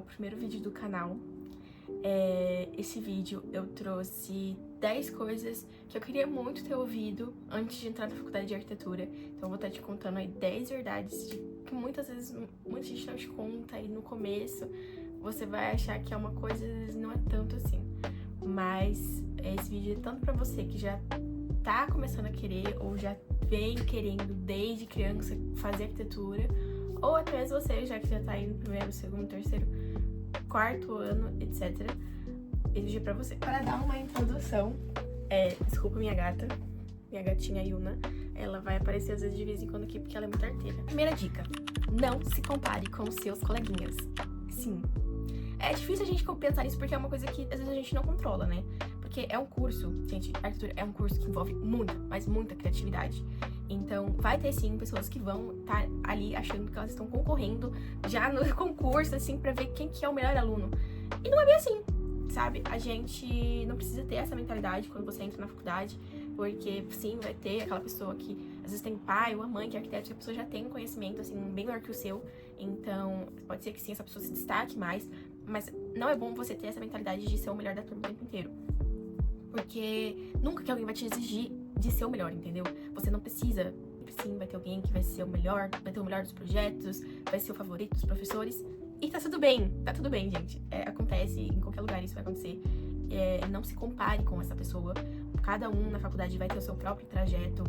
primeiro vídeo do canal. Esse vídeo eu trouxe 10 coisas que eu queria muito ter ouvido antes de entrar na faculdade de arquitetura. Então eu vou estar te contando aí 10 verdades que muitas vezes muita gente não te conta aí no começo. Você vai achar que é uma coisa, às vezes não é tanto assim. Mas esse vídeo é tanto pra você que já tá começando a querer ou já vem querendo desde criança fazer arquitetura, ou até mesmo você já que já tá aí no primeiro, segundo, terceiro, quarto ano, etc. Esse vídeo é pra você. Para dar uma introdução, desculpa minha gatinha Yuna, ela vai aparecer às vezes de vez em quando aqui porque ela é muito arteira. Primeira dica: não se compare com os seus coleguinhas. Sim. É difícil a gente pensar nisso porque é uma coisa que às vezes a gente não controla, né? Porque é um curso, gente, arquitetura é um curso que envolve muita, mas muita criatividade. Então, vai ter sim pessoas que vão estar ali achando que elas estão concorrendo já no concurso, assim, pra ver quem que é o melhor aluno. E não é bem assim, sabe? A gente não precisa ter essa mentalidade quando você entra na faculdade, porque sim, vai ter aquela pessoa que às vezes tem pai ou a mãe que é arquiteto, e a pessoa já tem um conhecimento, assim, bem maior que o seu. Então, pode ser que sim, essa pessoa se destaque mais, mas não é bom você ter essa mentalidade de ser o melhor da turma o tempo inteiro. Porque nunca que alguém vai te exigir de ser o melhor, entendeu? Você não precisa. Sim, vai ter alguém que vai ser o melhor, vai ter o melhor dos projetos, vai ser o favorito dos professores. E tá tudo bem, gente. Acontece, em qualquer lugar isso vai acontecer. Não se compare com essa pessoa. Cada um na faculdade vai ter o seu próprio trajeto,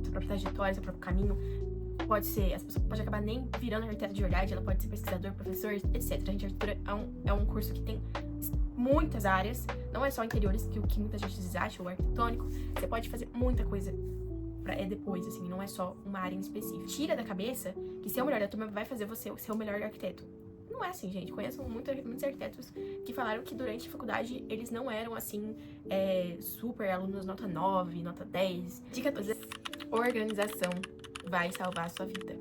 sua própria trajetória, seu próprio caminho. Pode ser, essa pessoa pode acabar nem virando arquiteto de verdade, ela pode ser pesquisador, professor, etc. A gente, arquitetura é um curso que tem muitas áreas, não é só interiores, que o que muita gente acha, ou arquitetônico. Você pode fazer muita coisa depois, assim, não é só uma área em específico. Tira da cabeça que ser o melhor da turma vai fazer você ser o melhor arquiteto. Não é assim, gente. Conheço muitos arquitetos que falaram que durante a faculdade eles não eram, assim, super alunos nota 9, nota 10. Dica 12. Organização vai salvar a sua vida.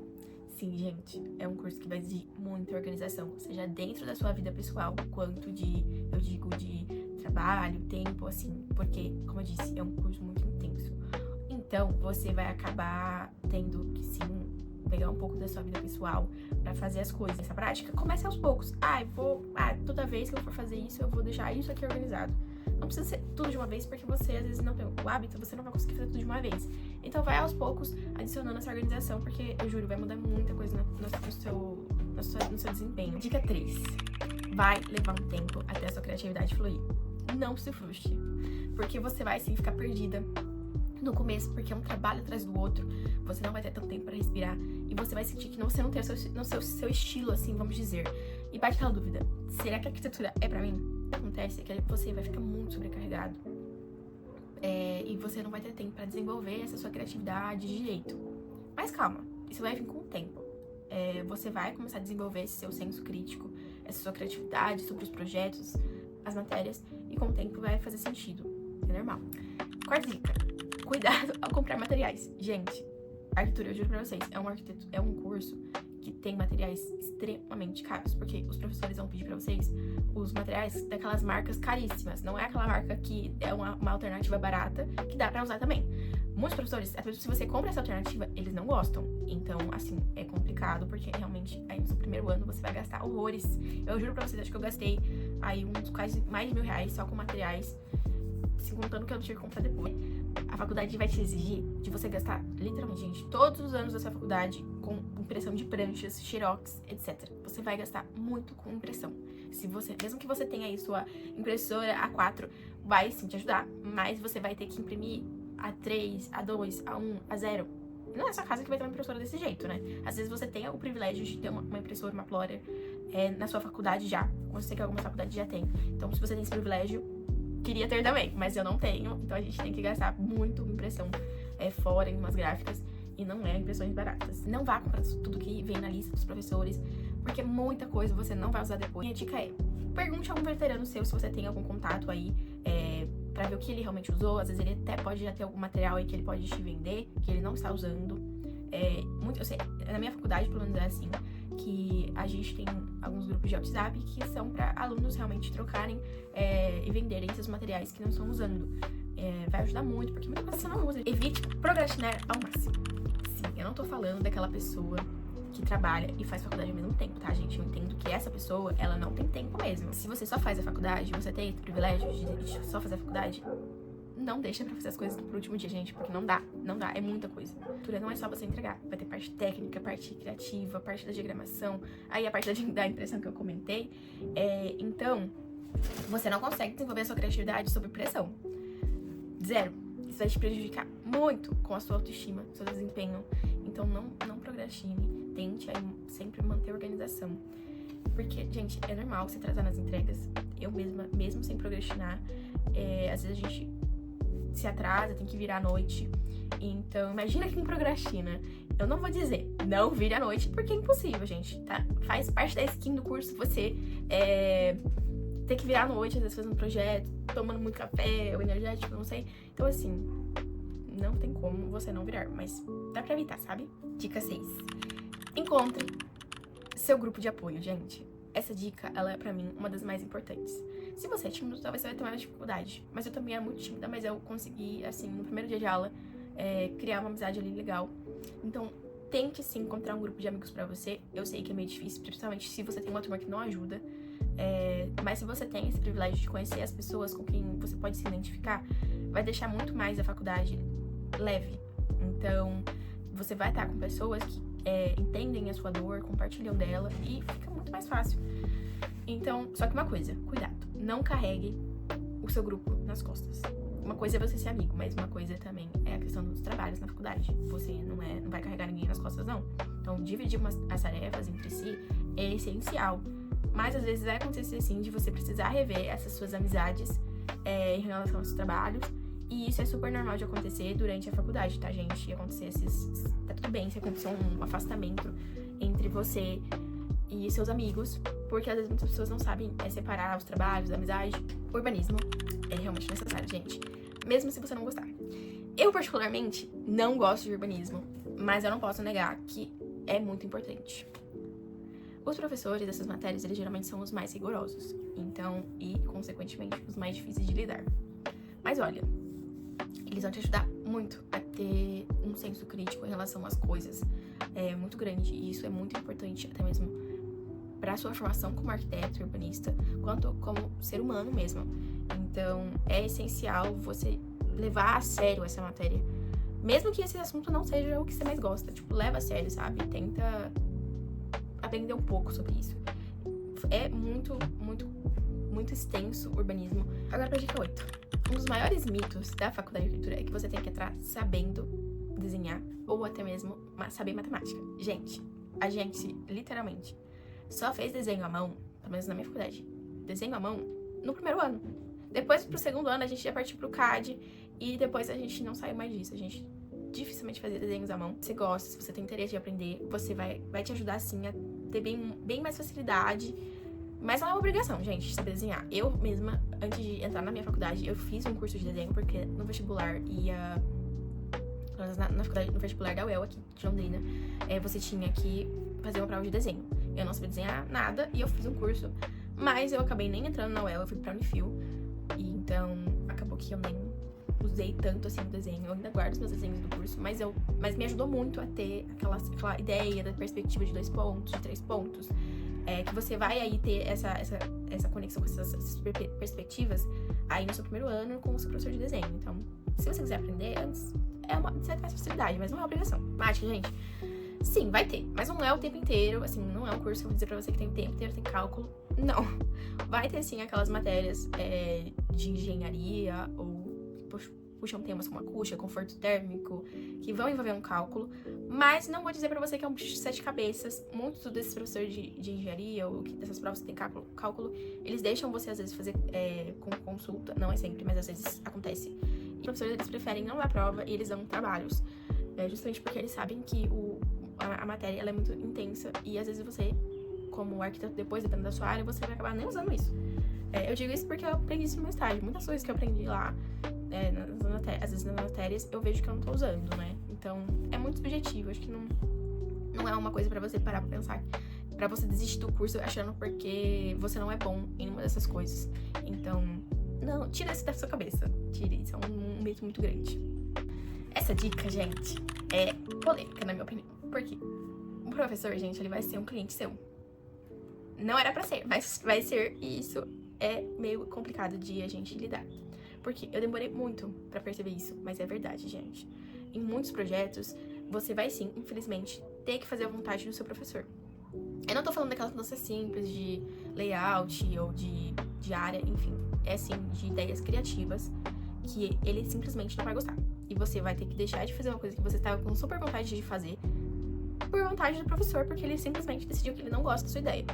Sim, gente, é um curso que vai exigir muita organização, seja dentro da sua vida pessoal, quanto de trabalho, tempo, assim, porque, como eu disse, é um curso muito intenso. Então, você vai acabar tendo que, sim, pegar um pouco da sua vida pessoal pra fazer as coisas. Essa prática, comece aos poucos. Toda vez que eu for fazer isso, eu vou deixar isso aqui organizado. Não precisa ser tudo de uma vez, porque você, às vezes, não tem o hábito, você não vai conseguir fazer tudo de uma vez. Então, vai aos poucos adicionando essa organização, porque, eu juro, vai mudar muita coisa no seu desempenho. Dica 3. Vai levar um tempo até a sua criatividade fluir. Não se frustre, porque você vai, sim, ficar perdida no começo, porque é um trabalho atrás do outro, você não vai ter tanto tempo pra respirar, e você vai sentir que você não tem o seu estilo, assim, vamos dizer. E bate aquela dúvida: será que a arquitetura é pra mim? O que acontece é que você vai ficar muito sobrecarregado, e você não vai ter tempo pra desenvolver essa sua criatividade de jeito. Mas calma, isso vai vir com o tempo. Você vai começar a desenvolver esse seu senso crítico, essa sua criatividade sobre os projetos, as matérias, e com o tempo vai fazer sentido. É normal. Quarta dica: cuidado ao comprar materiais. Gente, arquitetura, eu juro pra vocês, é um curso que tem materiais extremamente caros, porque os professores vão pedir pra vocês os materiais daquelas marcas caríssimas. Não é aquela marca que é uma alternativa barata, que dá pra usar também. Muitos professores, se você compra essa alternativa, eles não gostam. Então, assim, é complicado, porque realmente aí no seu primeiro ano você vai gastar horrores. Eu juro pra vocês, acho que eu gastei aí quase mais de R$1.000 só com materiais, se contando que eu tive que comprar depois. A faculdade vai te exigir de você gastar, literalmente, gente, todos os anos da sua faculdade com impressão de pranchas, xerox, etc. Você vai gastar muito com impressão. Mesmo que você tenha aí sua impressora A4, vai sim te ajudar, mas você vai ter que imprimir A3, A2, A1, A0. Não é sua casa que vai ter uma impressora desse jeito, né? Às vezes você tem o privilégio de ter uma impressora, uma Plotter, na sua faculdade já. Eu sei que alguma faculdade já tem. Então, se você tem esse privilégio, queria ter também, mas eu não tenho. Então a gente tem que gastar muito em impressão fora, em umas gráficas, e não é impressões baratas. Não vá comprar tudo que vem na lista dos professores, porque muita coisa você não vai usar depois. Minha dica é: pergunte a algum veterano seu se você tem algum contato aí, pra ver o que ele realmente usou. Às vezes ele até pode já ter algum material aí que ele pode te vender, que ele não está usando. Eu sei, na minha faculdade, pelo menos é assim, que a gente tem alguns grupos de WhatsApp que são para alunos realmente trocarem e venderem esses materiais que não estão usando. Vai ajudar muito, porque muita coisa você não usa. Evite procrastinar ao máximo. Sim, eu não tô falando daquela pessoa que trabalha e faz faculdade ao mesmo tempo, tá, gente? Eu entendo que essa pessoa, ela não tem tempo mesmo. Se você só faz a faculdade, você tem esse privilégio de só fazer a faculdade, não deixa pra fazer as coisas pro último dia, gente, porque não dá, é muita coisa. Cultura não é só você entregar, vai ter parte técnica, parte criativa, parte da diagramação, aí a parte da impressão que eu comentei. Então, você não consegue desenvolver a sua criatividade sob pressão. Zero. Isso vai te prejudicar muito com a sua autoestima, seu desempenho. Então, não procrastine, tente aí sempre manter a organização. Porque, gente, é normal você atrasar nas entregas. Eu mesmo sem procrastinar, às vezes a gente se atrasa, tem que virar à noite. Então, imagina quem procrastina. Eu não vou dizer, não vire à noite, porque é impossível, gente, tá? Faz parte da skin do curso você ter que virar à noite, às vezes fazendo projeto, tomando muito café, ou energético, não sei. Então, assim, não tem como você não virar, mas dá pra evitar, sabe? Dica 6. Encontre seu grupo de apoio, gente. Essa dica, ela é pra mim uma das mais importantes. Se você é tímido, talvez você vai ter mais dificuldade. Mas eu também era muito tímida, mas eu consegui, assim, no primeiro dia de aula, criar uma amizade ali legal. Então, tente, sim, encontrar um grupo de amigos pra você. Eu sei que é meio difícil, principalmente se você tem uma turma que não ajuda. Mas se você tem esse privilégio de conhecer as pessoas com quem você pode se identificar, vai deixar muito mais a faculdade leve. Então, você vai estar com pessoas que entendem a sua dor, compartilham dela e fica muito mais fácil. Então, só que uma coisa, cuidado, não carregue o seu grupo nas costas. Uma coisa é você ser amigo, mas uma coisa também é a questão dos trabalhos na faculdade. Você não vai carregar ninguém nas costas, não. Então, dividir as tarefas entre si é essencial. Mas às vezes vai acontecer sim de você precisar rever essas suas amizades em relação aos trabalhos. E isso é super normal de acontecer durante a faculdade, tá, gente? Acontecer tá tudo bem se acontecer um afastamento entre você e seus amigos, porque às vezes muitas pessoas não sabem separar os trabalhos, a amizade. O urbanismo é realmente necessário, gente, mesmo se você não gostar. Eu, particularmente, não gosto de urbanismo, mas eu não posso negar que é muito importante. Os professores dessas matérias, eles geralmente são os mais rigorosos, então, e, consequentemente, os mais difíceis de lidar. Mas olha, eles vão te ajudar muito a ter um senso crítico em relação às coisas. É muito grande e isso é muito importante até mesmo para a sua formação como arquiteto, urbanista, quanto como ser humano mesmo. Então, é essencial você levar a sério essa matéria. Mesmo que esse assunto não seja o que você mais gosta, tipo, leva a sério, sabe? Tenta aprender um pouco sobre isso. É muito extenso o urbanismo. Agora pra dica 8. Um dos maiores mitos da faculdade de arquitetura é que você tem que entrar sabendo desenhar ou até mesmo saber matemática. Gente, a gente, literalmente, só fez desenho à mão, pelo menos na minha faculdade, desenho à mão no primeiro ano. Depois, pro segundo ano, a gente já partiu pro CAD e depois a gente não saiu mais disso. A gente dificilmente fazia desenhos à mão. Se você gosta, se você tem interesse de aprender, você vai te ajudar, sim, a ter bem mais facilidade. Mas não é uma obrigação, gente, saber desenhar. Eu mesma, antes de entrar na minha faculdade, eu fiz um curso de desenho, porque no vestibular ia... Na faculdade, no vestibular da UEL, aqui de Londrina, você tinha que fazer uma prova de desenho. Eu não sabia desenhar nada e eu fiz um curso, mas eu acabei nem entrando na UEL, eu fui pra Unifil. E então, acabou que eu nem usei tanto assim o desenho. Eu ainda guardo os meus desenhos do curso, mas me ajudou muito a ter aquela ideia da perspectiva de 2 pontos, de 3 pontos. Que você vai aí ter essa conexão com essas perspectivas aí no seu primeiro ano com o seu professor de desenho. Então, se você quiser aprender antes, você vai ter mais facilidade, mas não é obrigação. Matemática, gente, sim, vai ter, mas não é o tempo inteiro, assim, não é um curso que eu vou dizer pra você que tem o tempo inteiro, tem cálculo, não. Vai ter, sim, aquelas matérias de engenharia ou puxam temas como acústica, conforto térmico, que vão envolver um cálculo, mas não vou dizer pra você que é um bicho de 7 cabeças. Muitos desses professores de engenharia ou dessas provas que tem cálculo, eles deixam você, às vezes, fazer com consulta, não é sempre, mas às vezes acontece. E os professores, eles preferem não dar prova e eles dão trabalhos, justamente porque eles sabem que a matéria ela é muito intensa e às vezes você, como arquiteto, depois, dependendo da sua área, você vai acabar nem usando isso. Eu digo isso porque eu aprendi isso no meu estágio. Muitas coisas que eu aprendi lá, às vezes nas matérias, eu vejo que eu não tô usando, né? Então, é muito subjetivo. Acho que não é uma coisa pra você parar pra pensar, pra você desistir do curso achando porque você não é bom em uma dessas coisas. Então, não, tira isso da sua cabeça. Tire, isso é um mito muito grande. Essa dica, gente, é polêmica, na minha opinião. Por quê? O professor, gente, ele vai ser um cliente seu. Não era pra ser, mas vai ser, e isso é meio complicado de a gente lidar. Porque eu demorei muito pra perceber isso, mas é verdade, gente. Em muitos projetos, você vai sim, infelizmente, ter que fazer a vontade do seu professor. Eu não tô falando daquelas mudanças simples de layout ou de área, enfim. É sim de ideias criativas que ele simplesmente não vai gostar. E você vai ter que deixar de fazer uma coisa que você estava com super vontade de fazer por vontade do professor, porque ele simplesmente decidiu que ele não gosta da sua ideia.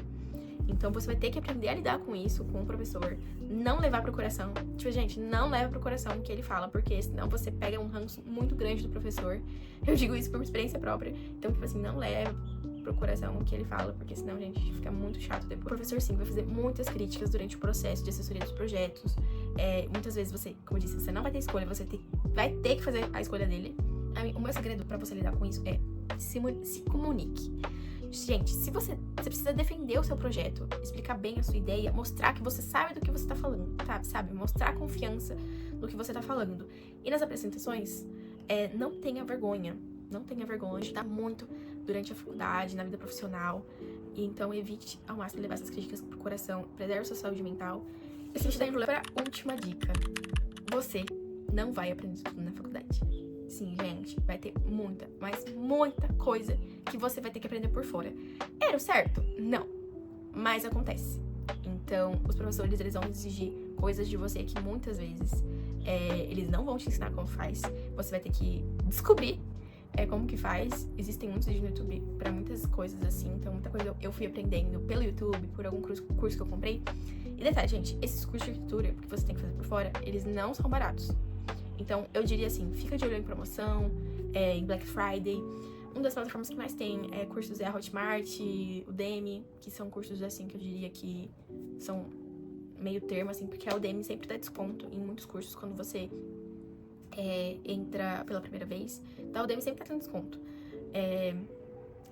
Então você vai ter que aprender a lidar com isso, com o professor, não levar pro coração. Tipo, gente, não leva pro coração o que ele fala, porque senão você pega um ranço muito grande do professor. Eu digo isso por experiência própria. Então, tipo assim, não leva pro coração o que ele fala, porque senão, gente, fica muito chato depois. O professor, sim, vai fazer muitas críticas durante o processo de assessoria dos projetos. Muitas vezes você, como eu disse, você não vai ter escolha, você vai ter que fazer a escolha dele. O meu segredo pra você lidar com isso é se comunique. Gente, se você precisa defender o seu projeto, explicar bem a sua ideia, mostrar que você sabe do que você tá falando, sabe? Mostrar confiança no que você tá falando. E nas apresentações, não tenha vergonha. Não tenha vergonha de estar muito durante a faculdade, na vida profissional. E então evite ao máximo levar essas críticas pro coração, preserve sua saúde mental. E se está indo para a última dica, você não vai aprender tudo na faculdade. Sim, gente, vai ter muita, mas muita coisa que você vai ter que aprender por fora. Era o certo? Não. Mas acontece. Então, os professores, eles vão exigir coisas de você que muitas vezes eles não vão te ensinar como faz. Você vai ter que descobrir como que faz. Existem muitos vídeos no YouTube pra muitas coisas assim. Então, muita coisa eu fui aprendendo pelo YouTube, por algum curso que eu comprei. E detalhe, gente, esses cursos de arquitetura que você tem que fazer por fora, eles não são baratos. Então, eu diria assim, fica de olho em promoção, em Black Friday. Uma das plataformas que mais tem cursos é a Hotmart, o Udemy, que são cursos assim que eu diria que são meio termo, assim, porque a Udemy sempre dá desconto em muitos cursos quando você entra pela primeira vez. Então, a Udemy sempre tá tendo desconto.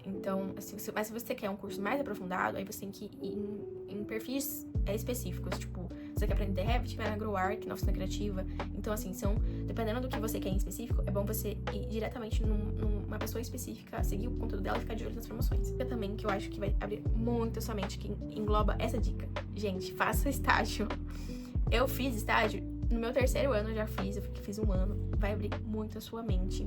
Então, assim, mas se você quer um curso mais aprofundado, aí você tem que ir em perfis específicos, tipo, você quer aprender Revit, vai na GrowArch, na oficina criativa. Então, assim, dependendo do que você quer em específico, é bom você ir diretamente numa pessoa específica, seguir o conteúdo dela e ficar de olho nas promoções. Eu também, que eu acho que vai abrir muito a sua mente, que engloba essa dica. Gente, faça estágio. Eu fiz estágio, no meu 3º ano eu já fiz um ano. Vai abrir muito a sua mente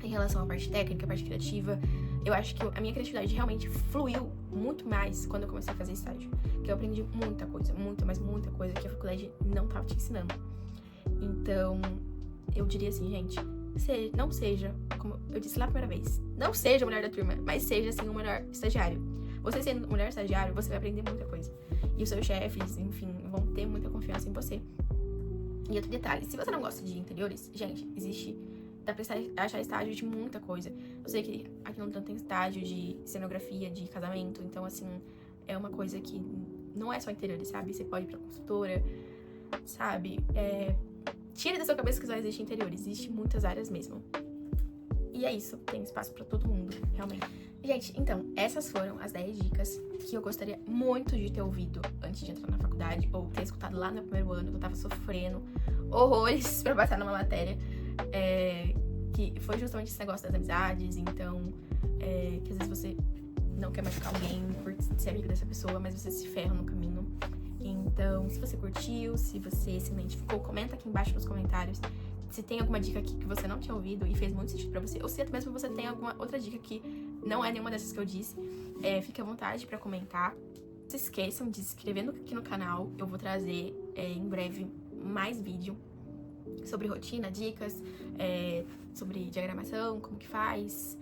em relação à parte técnica, à parte criativa. Eu acho que a minha criatividade realmente fluiu muito mais quando eu comecei a fazer estágio. Que eu aprendi muita coisa, mas muita coisa que a faculdade não tava te ensinando. Então, eu diria assim, gente, não seja, como eu disse lá a primeira vez, não seja o melhor da turma, mas seja, assim, o melhor estagiário. Você sendo o melhor estagiário, você vai aprender muita coisa. E os seus chefes, enfim, vão ter muita confiança em você. E outro detalhe, se você não gosta de interiores, gente, dá pra achar estágio de muita coisa. Eu sei que aqui no Tanto tem estágio de cenografia, de casamento. Então, assim, é uma coisa que não é só interiores, sabe? Você pode ir pra consultora, sabe? Tire da sua cabeça que só existe interiores. Existe muitas áreas mesmo. E é isso. Tem espaço pra todo mundo, realmente. Gente, então, essas foram as 10 dicas que eu gostaria muito de ter ouvido antes de entrar na faculdade. Ou ter escutado lá no 1º ano, que eu tava sofrendo horrores pra passar numa matéria. Que foi justamente esse negócio das amizades. Então, que às vezes você não quer machucar alguém por ser amigo dessa pessoa, mas você se ferra no caminho. Então, se você curtiu, se você se identificou, comenta aqui embaixo nos comentários se tem alguma dica aqui que você não tinha ouvido e fez muito sentido pra você, ou se até mesmo você tem alguma outra dica que não é nenhuma dessas que eu disse. Fique à vontade pra comentar. Não se esqueçam de se inscrever aqui no canal. Eu vou trazer em breve mais vídeo sobre rotina, dicas, sobre diagramação, como que faz,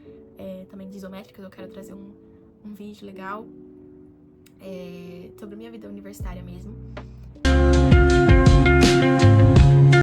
também de isométricas. Eu quero trazer um vídeo legal sobre minha vida universitária mesmo.